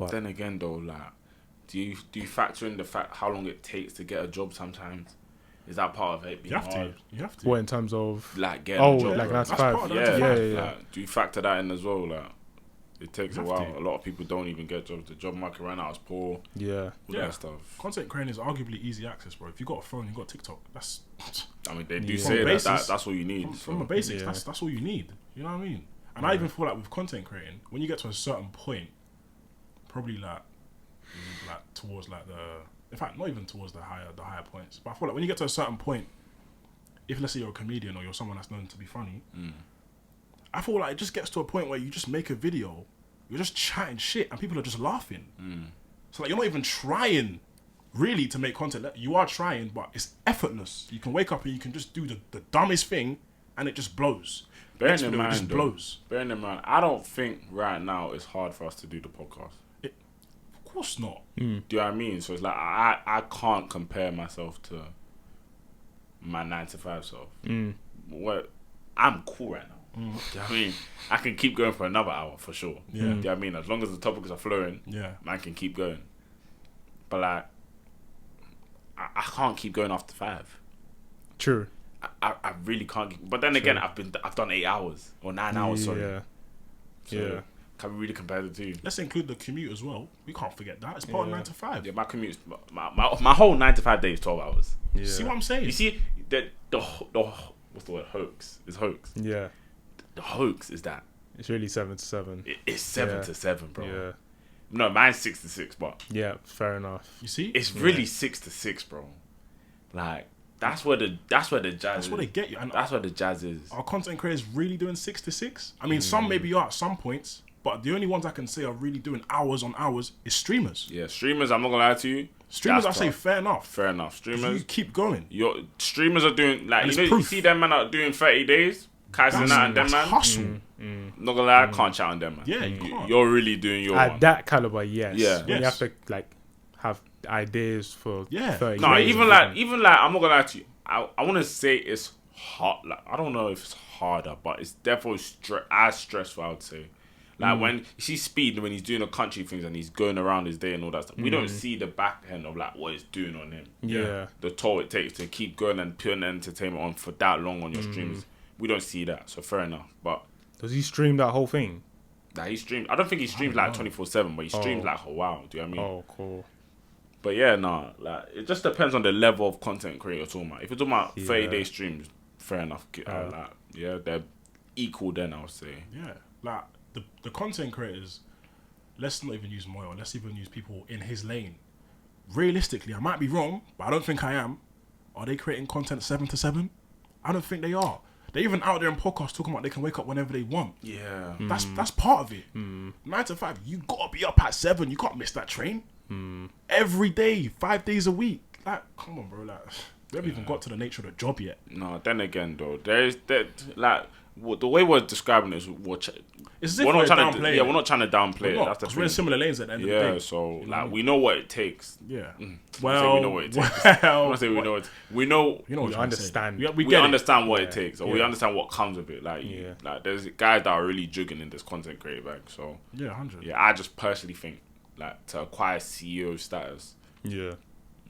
But then again, though, like, do you factor in the fact how long it takes to get a job sometimes? Is that part of it being hard? You have to. what in terms of Like getting a job, like bro? 9 to That's 5? part of Yeah, 9 to 5. yeah. Like, do you factor that in as well? Like, it takes a You while. have to. A lot of people don't even get jobs. The job market right now is poor. Yeah. All that stuff. Content creating is arguably easy access, bro. If you got a phone, you got TikTok. That's I mean, they do Yeah. say From that, basis- that's all you need. from the So. basics. Yeah. That's all you need. You know what I mean? And I even feel like with content creating, when you get to a certain point, probably like towards like in fact, not even towards the higher points, but I feel like when you get to a certain point, if let's say you're a comedian or you're someone that's known to be funny, I feel like it just gets to a point where you just make a video, you're just chatting shit, and people are just laughing. So like you're not even trying really to make content. You are trying, but it's effortless. You can wake up and you can just do the dumbest thing, and it just blows. Bearing Next in video, it mind, just though, blows. bearing in mind, I don't think right now it's hard for us to do the podcast. Of course not. Do you know what I mean? So it's like I can't compare myself to my 9 to 5 self. What I'm cool right now. Do you know what I mean? I can keep going for another hour for sure. Yeah. Do you know what I mean? As long as the topics are flowing, Yeah. man can keep going. But like, I can't keep going after 5. True. I really can't. But then again, I've done 8 hours or 9 hours. Sorry. Yeah. So Yeah. can we really compare the two? Let's include the commute as well. We can't forget that. It's part of 9 to 5. Yeah, my commute, my whole 9 to 5 day is 12 hours. Yeah. See what I'm saying? You see, the what's the word? Hoax. It's hoax. Yeah. The hoax is that It's really 7 to 7. it's 7 Yeah. to 7, bro. Yeah. No, mine's 6 to 6, but Yeah. Fair enough. You see? it's really 6 to 6, bro. Like that's where the jazz. That's is. what they get you. And That's where the jazz is. our content creators really doing 6 to 6? I mean, some maybe are at some points, but the only ones I can say are really doing hours on hours is streamers. Yeah, streamers. I'm not gonna lie to you. Streamers, I that's say tough. fair enough. Fair enough. 'Cause Streamers. you keep going. Your streamers are doing like And you it's know. You proof. see them man are doing 30 days. Kaiser and them That's man. hustle. Not gonna lie, I can't chat on them man. Yeah, you can't. You're really doing your At one. that caliber, yes. Yeah. When you Yes. have to like have ideas for Yeah. 30 No, days even or like something. I'm not gonna lie to you. I want to say it's hard. Like I don't know if it's harder, but it's definitely as stressful. I would say. Like when you see Speed when he's doing the country things and he's going around his day and all that stuff. We don't see the back end of like what it's doing on him. Yeah. The toll it takes to keep going and putting entertainment on for that long on your streams. We don't see that, so fair enough. But Does he stream that whole thing? like he streams. I don't think he streams like 24/7, but he streams like a while. Do you know what I mean? Oh, cool. But yeah, nah, like it just depends on the level of content creator you're talking about. If you're talking about Yeah. 30-day streams, fair enough. Like, yeah, they're equal then, I would say. Yeah. Like, the content creators, let's not even use Moyo, let's even use people in his lane. Realistically, I might be wrong, but I don't think I am. Are they creating content 7 to 7? I don't think they are. They're even out there in podcasts talking about they can wake up whenever they want. Yeah. That's part of it. 9 to 5, you gotta be up at 7. You can't miss that train. Every day, 5 days a week. Like, come on, bro. Like, we haven't even got to the nature of the job yet. No, then again, though, there's that like the way we're describing it is It's as if we're not we're trying to downplaying yeah, it. we're not trying to downplay We're it. not, That's the 'cause thing. we're in similar lanes at the end of the Yeah, day. so You know what I like mean? we know what it takes. Yeah. I Well, say we know what it takes. I'm not saying we know it. We know. You know what We I'm trying to say. understand. We We get it. understand what it takes, or we Yeah. understand what comes with it. Like, Yeah. like there's guys that are really jugging in this content creator bag. So Yeah, 100. yeah, I just personally think like to acquire CEO status. Yeah.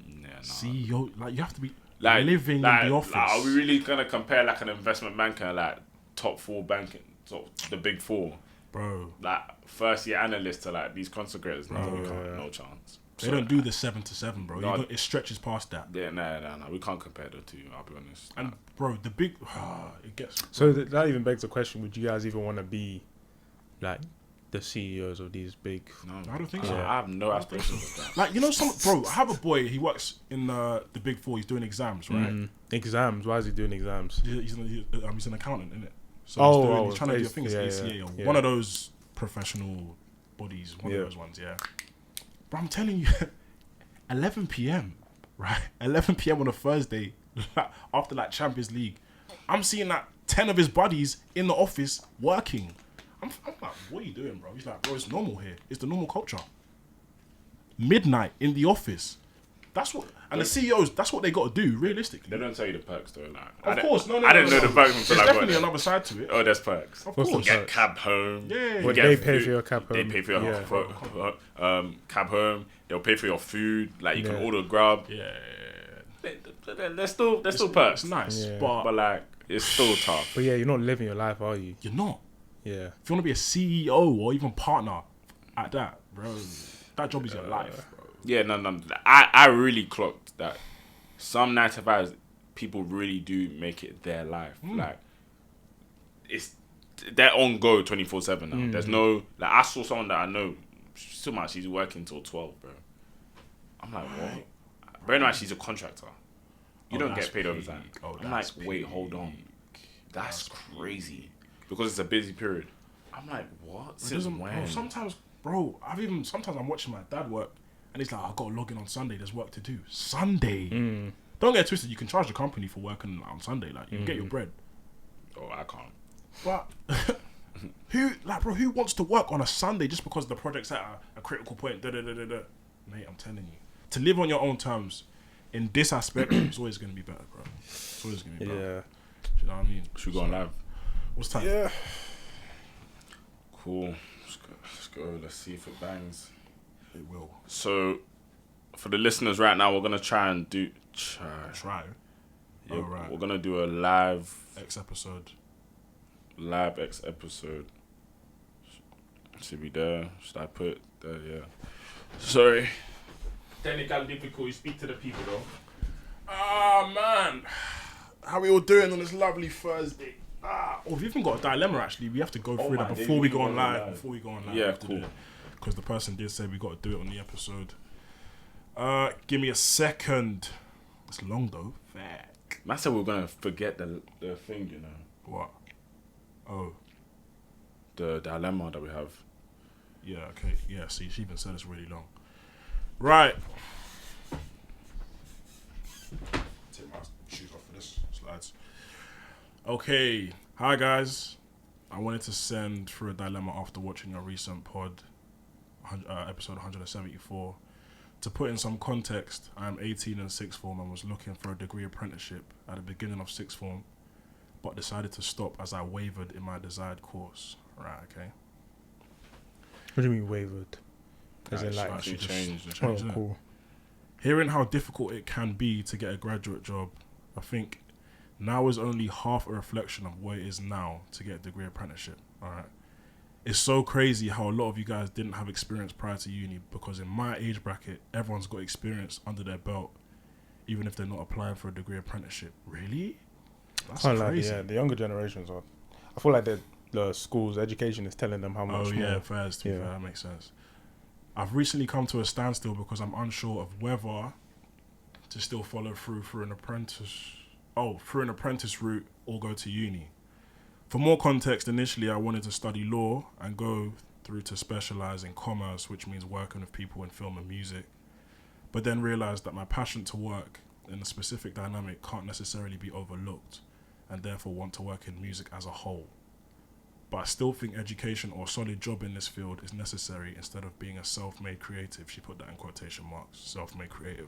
Yeah, nah. CEO, like, you have to be like living like, in the office. Like, are we really gonna compare like an investment banker like top 4 banking, the big 4, Bro, like first year analyst to like these content creators? No, we can't, yeah. no chance. they don't do the 7 to 7, bro. No. It stretches past that. Yeah, no, we can't compare the two. I'll be honest. And, bro, the big... it gets... So that even begs the question: would you guys even want to be like the CEOs of these big? No, I don't think so. I have no aspirations of that. Like, you know, bro, I have a boy, he works in the big 4, he's doing exams, right? Exams. Why is he doing exams? He's an accountant, isn't it? So he's trying to do, I think it's ACA or one of those professional bodies, one of those ones, yeah. But I'm telling you, 11 p.m., right? 11 p.m. on a Thursday, after like Champions League, I'm seeing like 10 of his buddies in the office working. I'm like, what are you doing, bro? He's like, bro, it's normal here. It's the normal culture. Midnight in the office. That's what, And the CEOs, that's what they got to do, realistically. They don't tell you the perks though. Like, Of course, no. I didn't know the perks until There's I definitely went. another side to it. Oh, there's perks. Of What's the course. Get perks? cab home. Yeah. What, Get they food. pay for your cab home. They pay for your Yeah. cab home. They'll pay for your food. Like you can Yeah. order grab. Yeah. There's still perks. It's nice, Yeah. But like it's still tough. But yeah, you're not living your life, are you? you're not. Yeah. If you want to be a CEO or even partner at that, bro, that job is your life, bro. Yeah, no. I really clocked that some 9 to 5s people really do make it their life. Like they're on go 24/7 now. There's no like I saw someone that I know she's working till 12, bro. I'm like, what? Bear in mind she's a contractor. You don't that's get paid peak. overtime. Oh, I'm like, that's wait, hold on. That's crazy. Because it's a busy period. I'm like, what? It Since doesn't, when? bro, sometimes I'm watching my dad work, and he's like, I've got to log in on Sunday. There's work to do. Sunday. Don't get it twisted. You can charge the company for working on Sunday. Like you can get your bread. Oh, I can't. But who wants to work on a Sunday just because the project's at a critical point? Mate, I'm telling you, to live on your own terms in this aspect, it's always going to be better, bro. It's always going to be better. Yeah. Do you know what I mean? Should we go on live? What's time? Yeah. Cool. Let's go. Let's see if it bangs. It will. So, for the listeners right now, we're gonna try and do. Try. Yeah, Alright. we're gonna do a live X episode. X episode. Should be there. Should I put there? Yeah. Sorry. Technical difficulty. Speak to the people though. Ah, man. How we all doing on this lovely Thursday? We've even got a dilemma, actually. We have to go through that man, before we go on on live. Yeah, cool. Because the person did say we got to do it on the episode. Give me a second. It's long, though. Fuck. Man said we we're gonna forget the thing, you know. What? Oh. The dilemma that we have. Yeah, okay. Yeah, see, she even said it's really long. Right. Take my shoes off for this, slides. Okay. Hi, guys. I wanted to send through a dilemma after watching your recent pod, episode 174. To put in some context, I am 18 in sixth form and was looking for a degree apprenticeship at the beginning of sixth form, but decided to stop as I wavered in my desired course. Right, okay. What do you mean wavered? As in It's like, actually changed. just oh, changed, innit? cool. Hearing how difficult it can be to get a graduate job, I think now is only half a reflection of what it is now to get a degree apprenticeship. Alright. It's so crazy how a lot of you guys didn't have experience prior to uni, because in my age bracket, everyone's got experience under their belt, even if they're not applying for a degree apprenticeship. Really? That's Can't lie, crazy. yeah, the younger generations are. I feel like the schools, education is telling them how much Oh more. yeah, fair. To be fair, that makes sense. I've recently come to a standstill because I'm unsure of whether to still follow through an apprentice route or go to uni. For more context, initially I wanted to study law and go through to specialise in commerce, which means working with people in film and music, but then realised that my passion to work in a specific dynamic can't necessarily be overlooked, and therefore want to work in music as a whole. But I still think education or a solid job in this field is necessary instead of being a self-made creative. She put that in quotation marks, self-made creative.